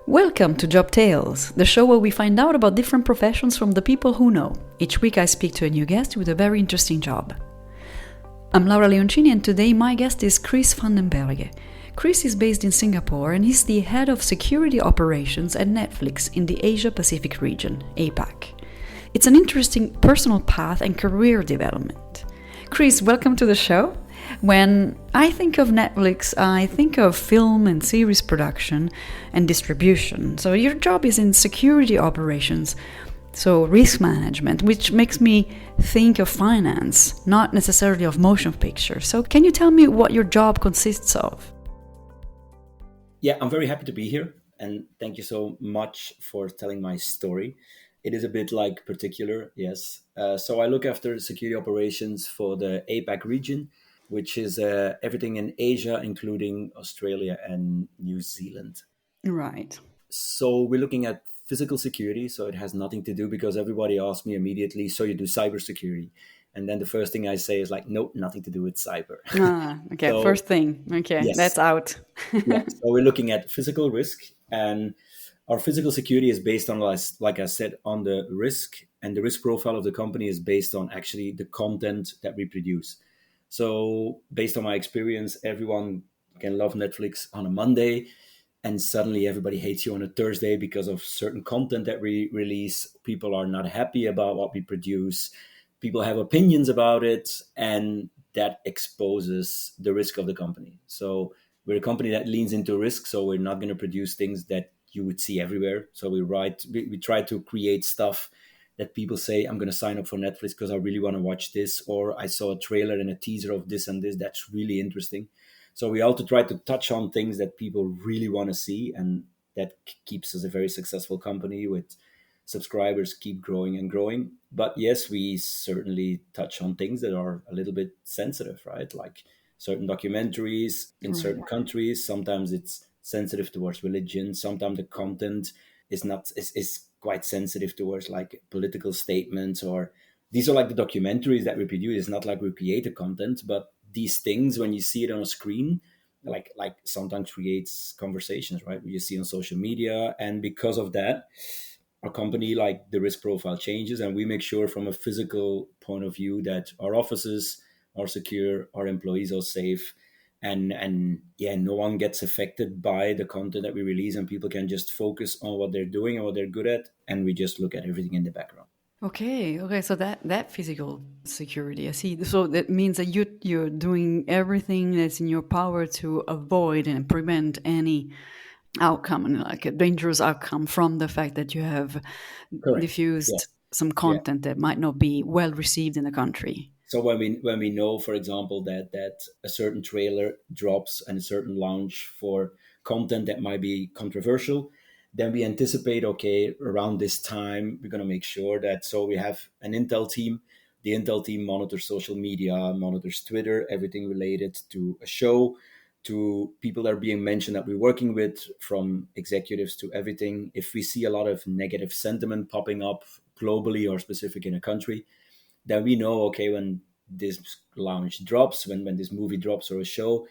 Welcome to Job Tales, the show where we find out about different professions from the people who know. Each week I speak to a new guest with a very interesting job. I'm Laura Leoncini and today my guest is Kris Van Den Berghe. Kris is based in Singapore and he's the head of security operations at Netflix in the Asia-Pacific region, APAC. It's an interesting personal path and career development. Kris, welcome to the show. When I think of Netflix, I think of film and series production and distribution. So your job is in security operations, so risk management, which makes me think of finance, not necessarily of motion pictures. So can you tell me what your job consists of? Yeah, I'm very happy to be here. And thank you so much for telling my story. It is a bit like particular, yes. So I look after security operations for the APAC region, which is everything in Asia, including Australia and New Zealand. Right. So we're looking at physical security. So it has nothing to do, because everybody asks me immediately, so you do cybersecurity? And then the first thing I say is like, nope, nothing to do with cyber. Okay, So, first thing. Okay, yes. That's out. Yeah, so we're looking at physical risk, and our physical security is based on, like I said, on the risk, and the risk profile of the company is based on actually the content that we produce. So based on my experience, everyone can love Netflix on a Monday, and suddenly everybody hates you on a Thursday because of certain content that we release. People are not happy about what we produce. People have opinions about it, and that exposes the risk of the company. So we're a company that leans into risk, so we're not going to produce things that you would see everywhere. So we try to create stuff that people say, I'm going to sign up for Netflix because I really want to watch this, or I saw a trailer and a teaser of this and this. That's really interesting. So we also try to touch on things that people really want to see, and that keeps us a very successful company with subscribers keep growing and growing. But yes, we certainly touch on things that are a little bit sensitive, right? Like certain documentaries in certain countries. Sometimes it's sensitive towards religion. Sometimes the content is quite sensitive towards like political statements, or these are like the documentaries that we produce. It's not like we create the content, but these things, when you see it on a screen, like sometimes creates conversations, right? You see on social media, and because of that, our company, like the risk profile changes, and we make sure from a physical point of view that our offices are secure, our employees are safe, and yeah, no one gets affected by the content that we release, and people can just focus on what they're doing and what they're good at, and we just look at everything in the background. Okay. So that physical security, I see. So that means that you're doing everything that's in your power to avoid and prevent any outcome, and like a dangerous outcome from the fact that you have Correct. diffused some Yeah. content that might not be well received in the country. So when we know, for example, that a certain trailer drops and a certain launch for content that might be controversial, then we anticipate, okay, around this time we're going to make sure that, so we have an Intel team. The Intel team monitors social media, monitors Twitter, everything related to a show, to people that are being mentioned that we're working with, from executives to everything. If we see a lot of negative sentiment popping up globally or specific in a country, then we know, okay, when this launch drops, when this movie drops or a show,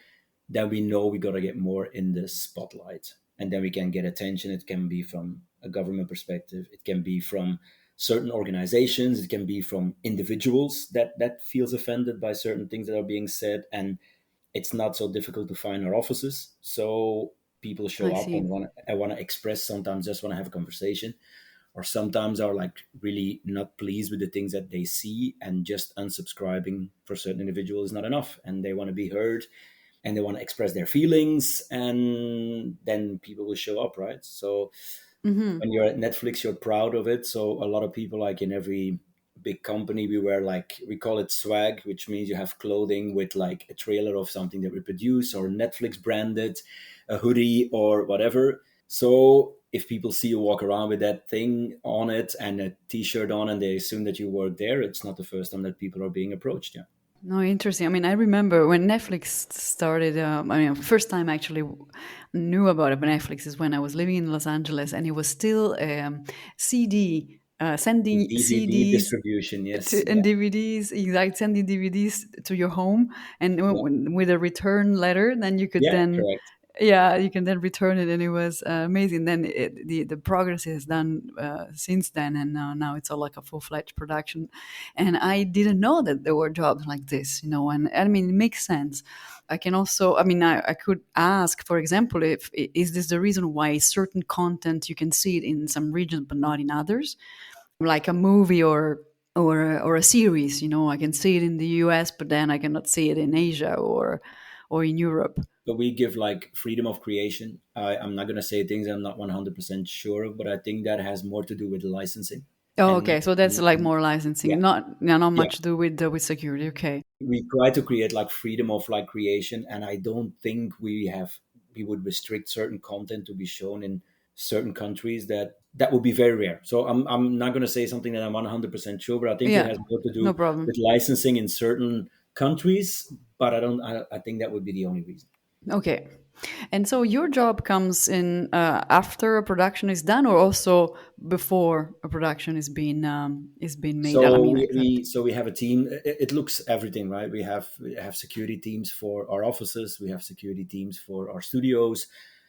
then we know we got to get more in the spotlight, and then we can get attention. It can be from a government perspective, it can be from certain organizations, it can be from individuals that feels offended by certain things that are being said, and it's not so difficult to find our offices. So people show I up see. and want to express, sometimes just want to have a conversation, or sometimes are like really not pleased with the things that they see, and just unsubscribing for certain individuals is not enough, and they want to be heard and they want to express their feelings, and then people will show up, right? So when you're at Netflix, you're proud of it. So a lot of people, like in every big company, we wear, like, we call it swag, which means you have clothing with like a trailer of something that we produce, or Netflix branded, a hoodie or whatever. So if people see you walk around with that thing on it and a t-shirt on, and they assume that you work there, it's not the first time that people are being approached. Yeah. No, interesting. I mean, I remember when Netflix started. First time I actually knew about it, but Netflix is when I was living in Los Angeles, and it was still CD, sending DVD CDs distribution, yes. to, and DVDs, exact, sending DVDs to your home, and Yeah, with a return letter, then you could yeah, then correct. Yeah, you can then return it, and it was amazing. Then the progress is done since then, and now it's all like a full-fledged production. And I didn't know that there were jobs like this, and I mean it makes sense. I can also, I mean, I could ask, for example, if is this the reason why certain content you can see it in some regions but not in others, like a movie or a series. I can see it in the US, but then I cannot see it in Asia or in Europe. But we give like freedom of creation. I'm not going to say things I'm not 100% sure of, but I think that has more to do with licensing. Oh, And okay. So that's like more licensing, yeah, not yeah, much to do with security. Okay, we try to create like freedom of like creation, and I don't think we would restrict certain content to be shown in certain countries. That would be very rare. So I'm not going to say something that I'm 100% sure, but I think it yeah, has more to no do problem. with licensing in certain countries. But I think that would be the only reason. Okay, and so your job comes in after a production is done, or also before a production is being made. I So mean, we have a team. It looks everything, right? We have security teams for our offices. We have security teams for our studios.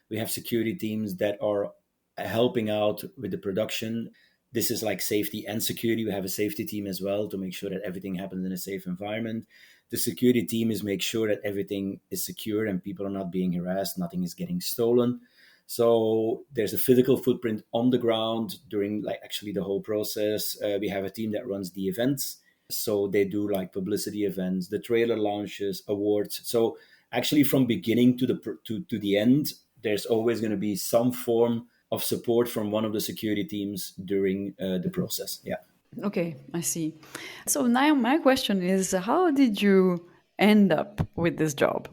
We have security teams that are helping out with the production. This is like safety and security. We have a safety team as well to make sure that everything happens in a safe environment. The security team is make sure that everything is secure and people are not being harassed, nothing is getting stolen. So there's a physical footprint on the ground during like actually the whole process. We have a team that runs the events, so they do like publicity events, the trailer launches, awards. So actually, from beginning to the end, there's always going to be some form of support from one of the security teams during the process. Yeah. okay, I see. So now my question is, how did you end up with this job?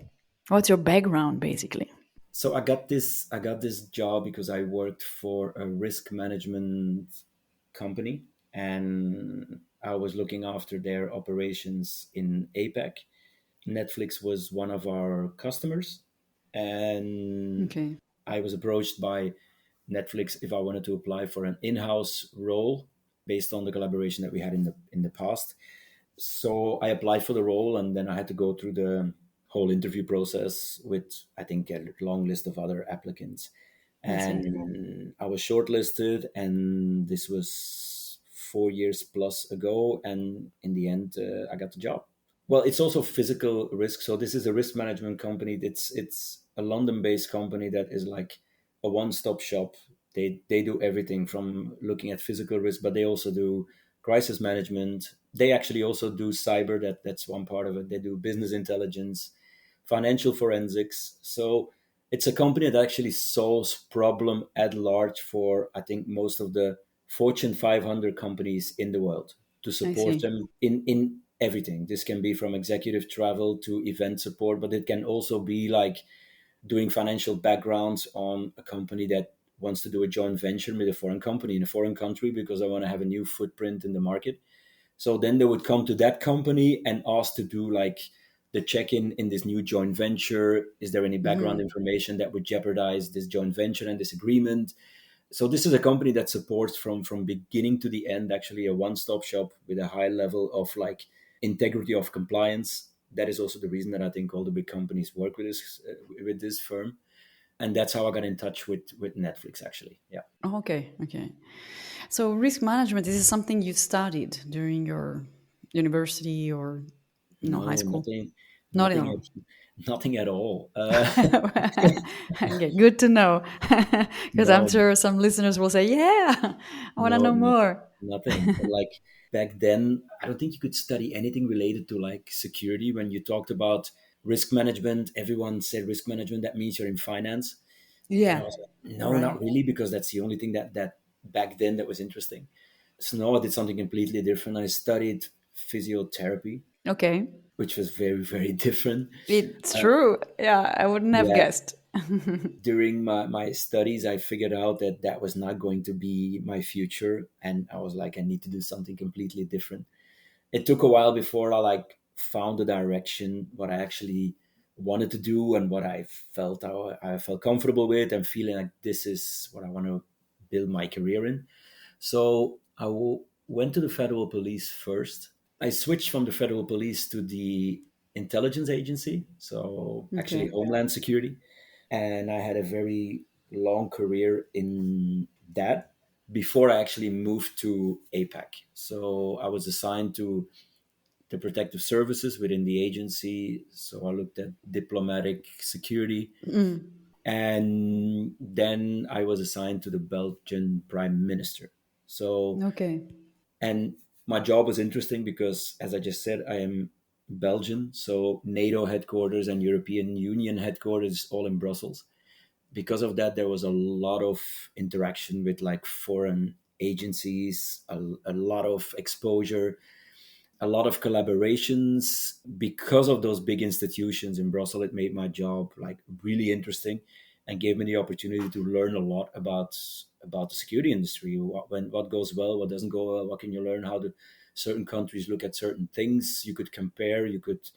What's your background, basically? So I got this job because I worked for a risk management company, and I was looking after their operations in APAC. Netflix was one of our customers, and Okay, I was approached by Netflix if I wanted to apply for an in-house role based on the collaboration that we had in the past. So I applied for the role, and then I had to go through the whole interview process with, I think, a long list of other applicants. I see. And I was shortlisted, and this was 4 years plus ago. And in the end, I got the job. Well, it's also physical risk. So this is a risk management company. It's a London-based company that is like a one-stop shop. They do everything from looking at physical risk, but they also do crisis management. They actually also do cyber. That's one part of it. They do business intelligence, financial forensics. So it's a company that actually solves problem at large for, I think, most of the Fortune 500 companies in the world, to I support see. them in everything. This can be from executive travel to event support, but it can also be like doing financial backgrounds on a company that wants to do a joint venture with a foreign company in a foreign country because I want to have a new footprint in the market. So then they would come to that company and ask to do like the check-in in this new joint venture. Is there any background information that would jeopardize this joint venture and this agreement? So this is a company that supports from beginning to the end, actually a one-stop shop with a high level of like integrity of compliance. That is also the reason that I think all the big companies work with this firm, and that's how I got in touch with Netflix actually. Yeah. Okay, okay. So risk management, this is something you studied during your university or high No, school? nothing, Not at nothing, all. nothing at all. Okay, good to know. Because I'm No, sure some listeners will say, "Yeah, I want to no, know more." nothing. Like back then, I don't think you could study anything related to like security. When you talked about risk management, everyone said risk management. That means you're in finance, and I Yeah, was like, no, right. not really, because that's the only thing that back then that was interesting. So now I did something completely different. I studied physiotherapy, Okay, which was very, very different. it's Uh, true. Yeah, I wouldn't have yeah, guessed. during my studies, I figured out that was not going to be my future, and I was like, I need to do something completely different. It took a while before I like found the direction, what I actually wanted to do and what I felt comfortable with, and feeling like this is what I want to build my career in. So went to the federal police first. I switched from the federal police to the intelligence agency, so actually Okay. Homeland Security. and I had a very long career in that before I actually moved to APAC. So I was assigned to the protective services within the agency. So I looked at diplomatic security, and then I was assigned to the Belgian Prime Minister. So, Okay. and my job was interesting because, as I just said, I am Belgian. So NATO headquarters and European Union headquarters all in Brussels. Because of that, there was a lot of interaction with like foreign agencies, a lot of exposure, a lot of collaborations. Because of those big institutions in Brussels, it made my job like really interesting and gave me the opportunity to learn a lot about the security industry. What goes well, what doesn't go well, what can you learn, how do certain countries look at certain things. You could compare, you could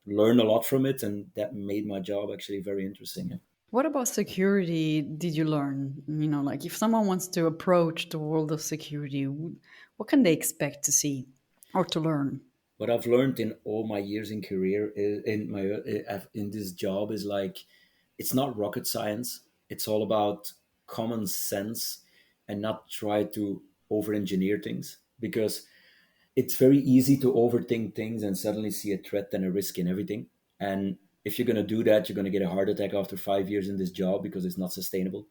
learn a lot from it, and that made my job actually very interesting. What about security did you learn? Like if someone wants to approach the world of security, what can they expect to see or to learn? What I've learned in all my years in career in this job is like it's not rocket science. It's all about common sense and not try to over engineer things, because it's very easy to overthink things and suddenly see a threat and a risk in everything. And if you're going to do that, you're going to get a heart attack after 5 years in this job because it's not sustainable.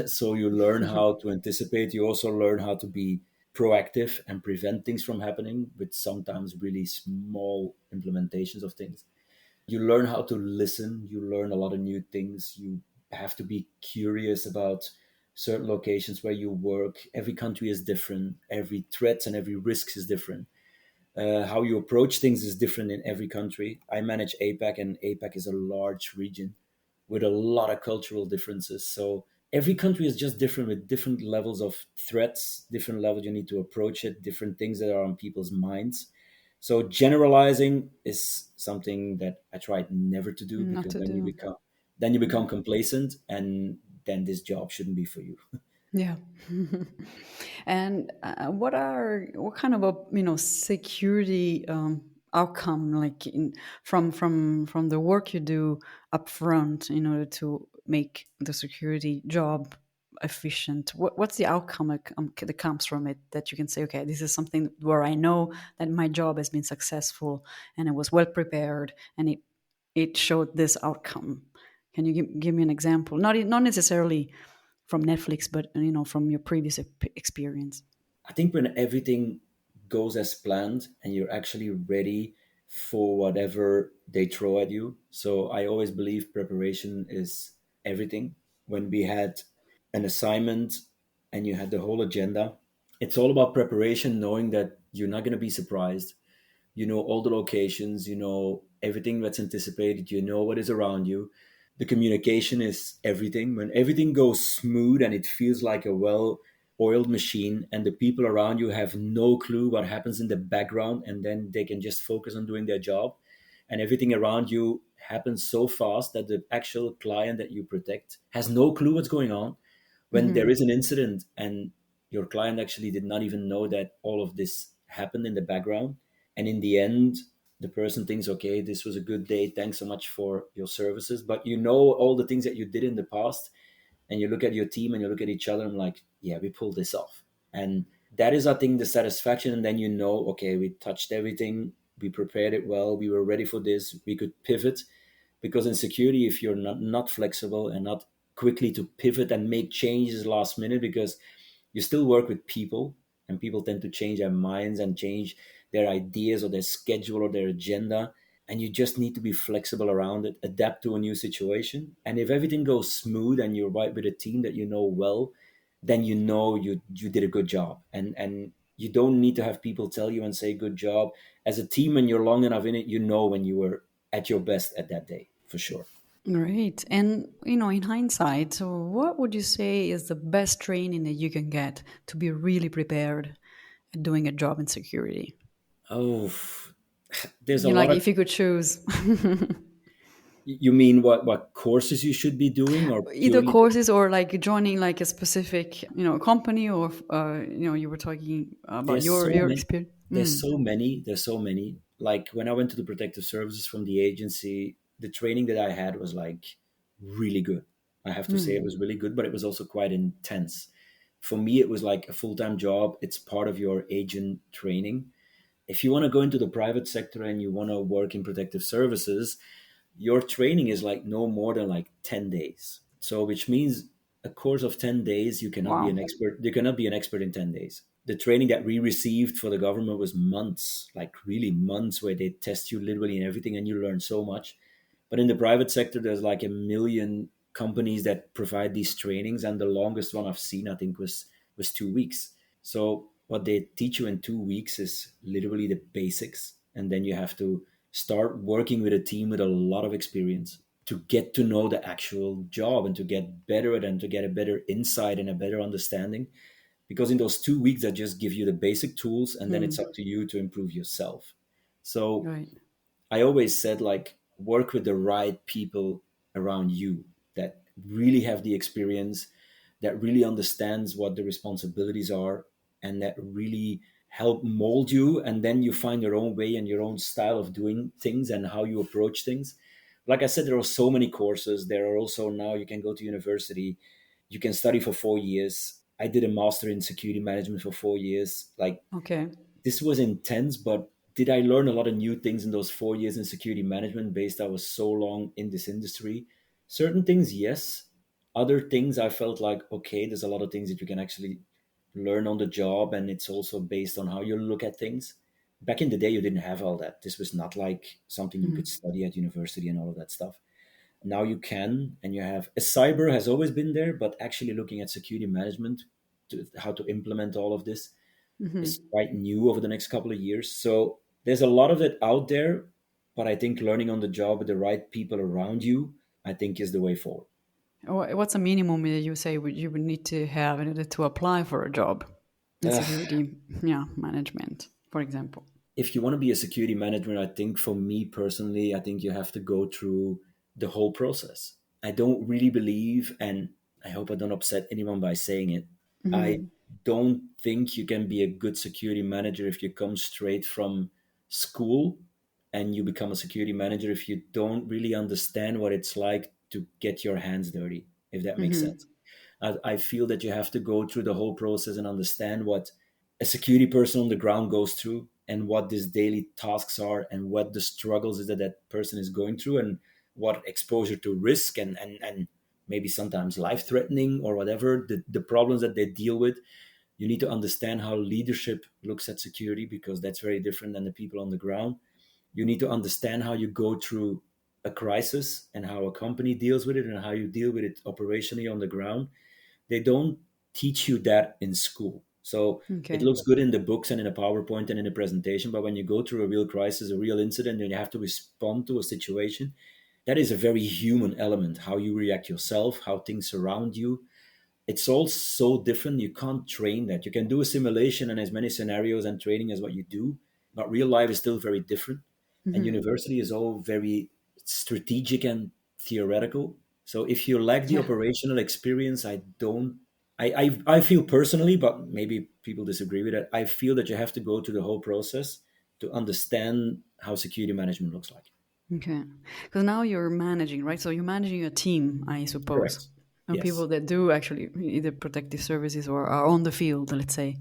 So you learn how to anticipate. You also learn how to be proactive and prevent things from happening with sometimes really small implementations of things. You learn how to listen. You learn a lot of new things. You have to be curious about certain locations where you work. Every country is different. Every threat and every risk is different. How you approach things is different in every country. I manage APAC, and APAC is a large region with a lot of cultural differences. So every country is just different with different levels of threats, different levels you need to approach it, different things that are on people's minds. So generalizing is something that I tried never to do, Not because to do. then you become complacent, and then this job shouldn't be for you. Yeah. And what kind of a security outcome, like from the work you do up front in order to make the security job efficient? What's the outcome that comes from it, that you can say, okay, this is something where I know that my job has been successful and I was well prepared and it showed this outcome. Can you give me an example? Not necessarily from Netflix, but from your previous experience. I think when everything goes as planned and you're actually ready for whatever they throw at you. So I always believe preparation is everything. When we had an assignment and you had the whole agenda, it's all about preparation, knowing that you're not going to be surprised. You know all the locations, you know everything that's anticipated, you know what is around you. The communication is everything. When everything goes smooth and it feels like a well oiled machine, and the people around you have no clue what happens in the background, and then they can just focus on doing their job, and everything around you happens so fast that the actual client that you protect has no clue what's going on. When there is an incident and your client actually did not even know that all of this happened in the background, and in the end the person thinks, okay, this was a good day, thanks so much for your services, but you know all the things that you did in the past, and you look at your team and you look at each other and like, yeah, we pulled this off. And that is, I think, the satisfaction. And then you know, okay, we touched everything, we prepared it well, we were ready for this, we could pivot. Because in security, if you're not flexible and not quickly to pivot and make changes last minute, because you still work with people, and people tend to change their minds and change their ideas or their schedule or their agenda, and you just need to be flexible around it, adapt to a new situation. And if everything goes smooth and you're right with a team that you know well, then you know you did a good job. And you don't need to have people tell you and say good job. As a team, and you're long enough in it, you know when you were at your best at that day, for sure. Great. And in hindsight, so what would you say is the best training that you can get to be really prepared at doing a job in security? Oh, there's a lot Like of. if you could choose You mean what courses you should be doing, or either purely? courses or like joining like a specific company, or you were talking about There's so your many. experience. There's so many. There's so many. Like when I went to the protective services from the agency, the training that I had was like really good. I have to say it was really good, but it was also quite intense. For me, it was like a full-time job. It's part of your agent training. If you want to go into the private sector and you want to work in protective services, your training is like no more than like 10 days. So which means a course of 10 days, you cannot be Wow. an expert. You cannot be an expert in 10 days. The training that we received for the government was months, like really months, where they test you literally in everything and you learn so much. But in the private sector, there's like a million companies that provide these trainings, and the longest one I've seen, I think, was 2 weeks. So what they teach you in 2 weeks is literally the basics, and then you have to start working with a team with a lot of experience to get to know the actual job and to get better at it and to get a better insight and a better understanding. Because in those 2 weeks, I just give you the basic tools, and then it's up to you to improve yourself. So Right. I always said, like, work with the right people around you that really have the experience, that really understands what the responsibilities are, and that really help mold you. And then you find your own way and your own style of doing things and how you approach things. Like I said, there are so many courses. There are also now you can go to university, you can study for 4 years. I did a master in security management for 4 years. Like, Okay. this was intense, but did I learn a lot of new things in those 4 years in security management based I was so long in this industry? Certain things, yes. Other things I felt like, okay, there's a lot of things that you can actually learn on the job, and it's also based on how you look at things. Back in the day, you didn't have all that. This was not like something you could study at university and all of that stuff. Now you can, and you have a cyber has always been there, but actually looking at security management, how to implement all of this is quite new over the next couple of years. So there's a lot of it out there, but I think learning on the job with the right people around you, I think, is the way forward. What's a minimum that you say you would need to have in order to apply for a job in security, yeah, management, for example? If you want to be a security manager, I think for me personally, I think you have to go through the whole process. I don't really believe, and I hope I don't upset anyone by saying it, I don't think you can be a good security manager if you come straight from school and you become a security manager if you don't really understand what it's like to get your hands dirty, if that makes sense. I feel that you have to go through the whole process and understand what a security person on the ground goes through and what these daily tasks are and what the struggles is that that person is going through and what exposure to risk and maybe sometimes life threatening or whatever the problems that they deal with. You need to understand how leadership looks at security because that's very different than the people on the ground. You need to understand how you go through a crisis and how a company deals with it and how you deal with it operationally on the ground. They don't teach you that in school. So it Okay. looks good in the books and in a PowerPoint and in a presentation, but when you go through a real crisis, a real incident, and you have to respond to a situation, that is a very human element. How you react yourself, how things surround you. It's all so different. You can't train that. You can do a simulation and as many scenarios and training as what you do, but real life is still very different. And university is all very strategic and theoretical. So if you lack the Yeah. operational experience, I don't. I feel personally, but maybe people disagree with it. I feel that you have to go through the whole process to understand how security management looks like. Okay. Because now you're managing, right? So you're managing a team, I suppose, Correct. of people Yes. that do actually either protective services or are on the field, let's say,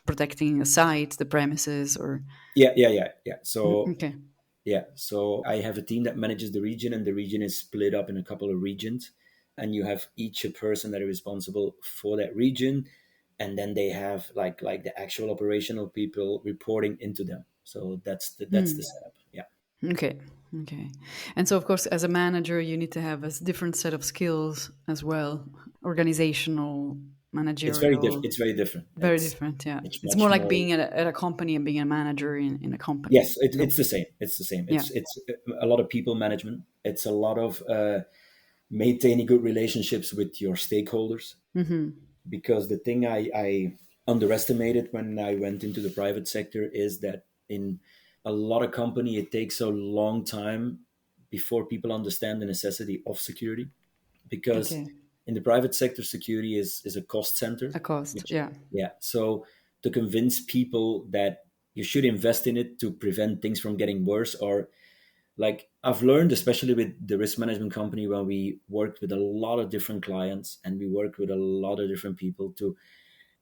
protecting a site, the premises, or. Yeah. So Okay. yeah, so I have a team that manages the region, and the region is split up in a couple of regions, and you have each a person that is responsible for that region, and then they have like the actual operational people reporting into them. So that's the setup. Yeah, Okay. Okay. And so, of course, as a manager, you need to have a different set of skills as well, organizational, managerial. It's very different. Very different, yeah. It's It's more much like more. being at a company and being a manager in a company. Yes, No. it's the same. It's the same. Yeah. It's a lot of people management. It's a lot of maintaining good relationships with your stakeholders. Because the thing I underestimated when I went into the private sector is that in a lot of company it takes a long time before people understand the necessity of security because Okay. in the private sector security is a cost center A cost. which Yeah. yeah, so to convince people that you should invest in it to prevent things from getting worse or like I've learned, especially with the risk management company, when we worked with a lot of different clients and we worked with a lot of different people, to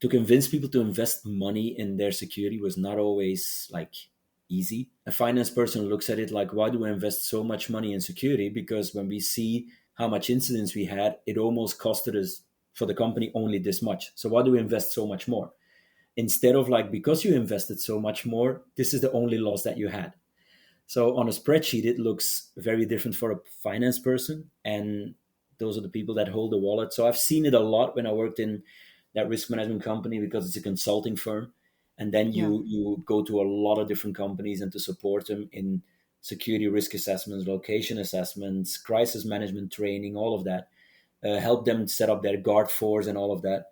convince people to invest money in their security was not always like easy. A finance person looks at it like, why do we invest so much money in security? Because when we see how much incidents we had, it almost costed us for the company only this much. So why do we invest so much more? Instead of like, because you invested so much more, this is the only loss that you had. So on a spreadsheet, it looks very different for a finance person. And those are the people that hold the wallet. So I've seen it a lot when I worked in that risk management company, because it's a consulting firm. And then Yeah. you go to a lot of different companies and to support them in security risk assessments, location assessments, crisis management training, all of that. Help them set up their guard force and all of that.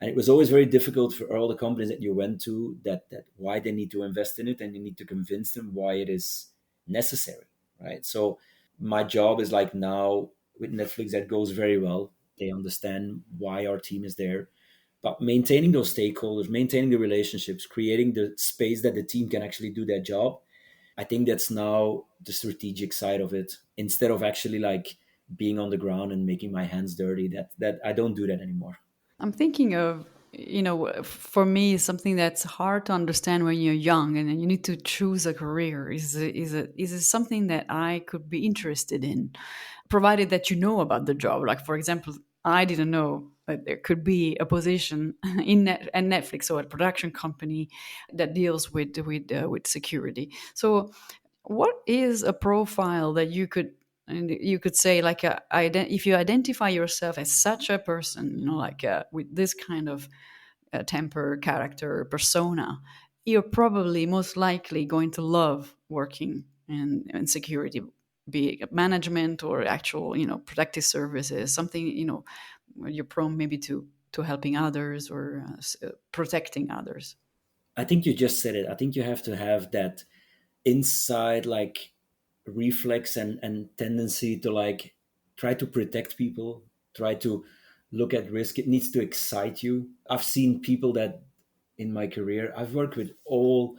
And it was always very difficult for all the companies that you went to, that why they need to invest in it, and you need to convince them why it is necessary, right? So my job is like, now with Netflix, that goes very well. They understand why our team is there, but maintaining those stakeholders, maintaining the relationships, creating the space that the team can actually do their job. I think that's now the strategic side of it, instead of actually like being on the ground and making my hands dirty. That I don't do that anymore. I'm thinking of, for me, something that's hard to understand when you're young and then you need to choose a career. Is it something that I could be interested in, provided that you know about the job? Like, for example, I didn't know that there could be a position at Netflix or a production company that deals with security. So, what is a profile that you could say, like, if you identify yourself as such a person, like, with this kind of temper, character, persona, you're probably most likely going to love working in security, be it management or actual, protective services, something, where you're prone maybe to helping others or protecting others. I think you just said it. I think you have to have that inside like reflex and tendency to like try to protect people, try to look at risk. It needs to excite you. I've seen people that in my career, I've worked with all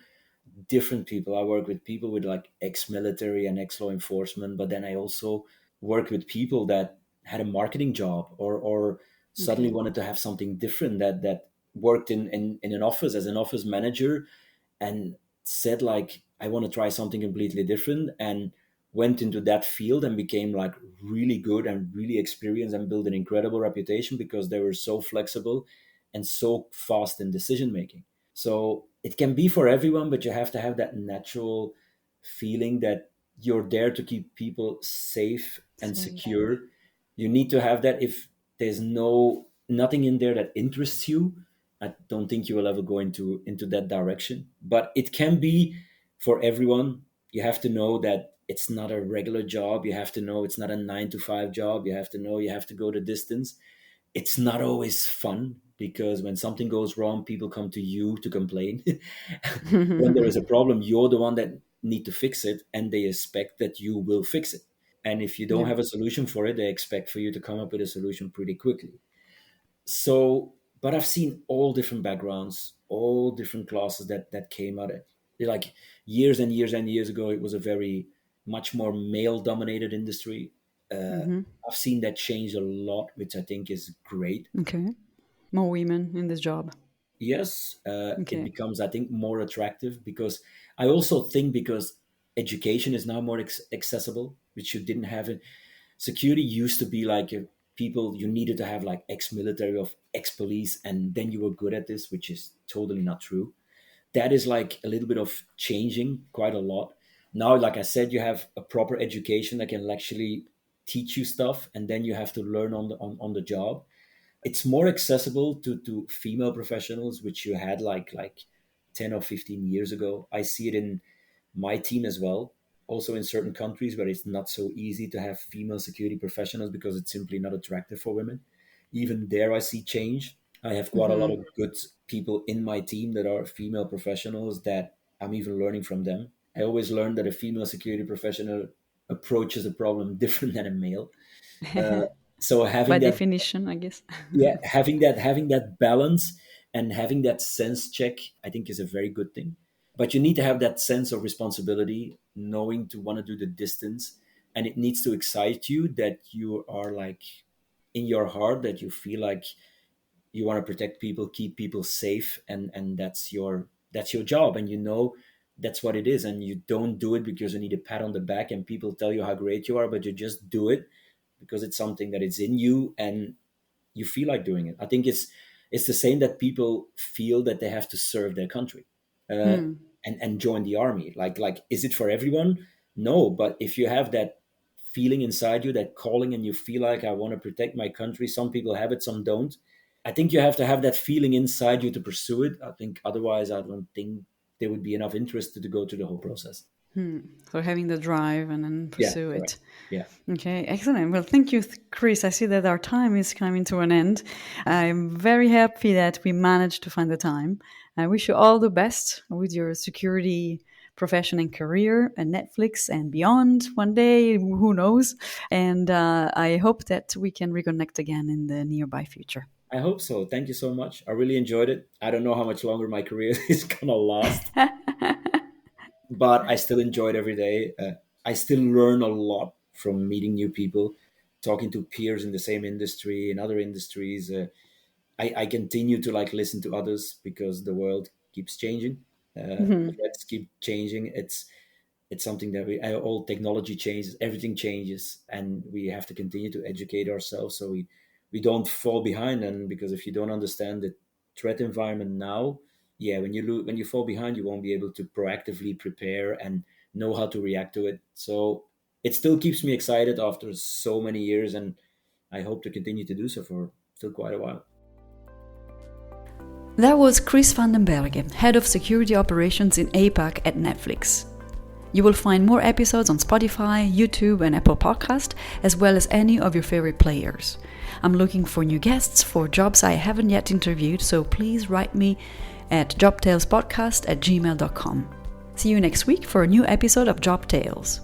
different people. I work with people with like ex-military and ex-law enforcement, but then I also worked with people that had a marketing job, or suddenly Okay. wanted to have something different, that worked in an office as an office manager, and said like, I want to try something completely different, and went into that field and became like really good and really experienced and built an incredible reputation because they were so flexible and so fast in decision making. So it can be for everyone, but you have to have that natural feeling that you're there to keep people safe and Safe. secure. You need to have that. If there's nothing in there that interests you, I don't think you will ever go into that direction. But it can be for everyone. You have to know that it's not a regular job. You have to know it's not a 9 to 5 job. You have to know you have to go the distance. It's not always fun, because when something goes wrong, people come to you to complain. When there is a problem, you're the one that need to fix it, and they expect that you will fix it. And if you don't Yeah. have a solution for it, they expect for you to come up with a solution pretty quickly. So, but I've seen all different backgrounds, all different classes that came out of like years and years and years ago. It was a very much more male dominated industry. uh, Hmm. I've seen that change a lot, which I think is great. Okay. More women in this job. Yes, it Okay. becomes, I think, more attractive, because I also think because education is now more accessible, which you didn't have in security. Used to be like, people, you needed to have like ex-military or ex-police, and then you were good at this, which is totally not true. That is like a little bit of changing quite a lot now. Like I said, you have a proper education that can actually teach you stuff, and then you have to learn on the job. It's more accessible to female professionals, which you had like 10 or 15 years ago. I see it in my team as well. Also in certain countries where it's not so easy to have female security professionals because it's simply not attractive for women. Even there, I see change. I have quite a lot Hmm. of good people in my team that are female professionals that I'm even learning from them. I always learn that a female security professional approaches a problem different than a male. Uh, so By having that, definition, I guess. yeah, having that balance and having that sense check, I think, is a very good thing. But you need to have that sense of responsibility, knowing to want to do the distance, and it needs to excite you, that you are like in your heart, that you feel like you want to protect people, keep people safe, and that's your job, and you know that's what it is, and you don't do it because you need a pat on the back and people tell you how great you are, but you just do it because it's something that is in you and you feel like doing it. I think it's the same that people feel that they have to serve their country, and join the army. Like is it for everyone? No, but if you have that feeling inside you, that calling, and you feel like I want to protect my country, some people have it, some don't. I think you have to have that feeling inside you to pursue it. I think otherwise, I don't think there would be enough interest to go through the whole process. So having the drive and then Yeah, pursue correct. it. Yeah. Okay, excellent. Well, thank you, Kris. I see that our time is coming to an end. I'm very happy that we managed to find the time. I wish you all the best with your security profession and career at Netflix and beyond one day, who knows. And I hope that we can reconnect again in the nearby future. I hope so. Thank you so much. I really enjoyed it. I don't know how much longer my career is gonna last, but I still enjoy it every day. I still learn a lot from meeting new people, talking to peers in the same industry, in other industries. I continue to like listen to others because the world keeps changing. Let's keep changing. It's something that all technology changes, everything changes, and we have to continue to educate ourselves so we don't fall behind. And because if you don't understand the threat environment now, yeah, when you fall behind, you won't be able to proactively prepare and know how to react to it. So it still keeps me excited after so many years, and I hope to continue to do so for still quite a while. That was Kris Van Den Berghe, Head of Security Operations in APAC at Netflix. You will find more episodes on Spotify, YouTube, and Apple Podcast, as well as any of your favorite players. I'm looking for new guests for jobs I haven't yet interviewed, so please write me at jobtalespodcast@gmail.com. See you next week for a new episode of Job Tales.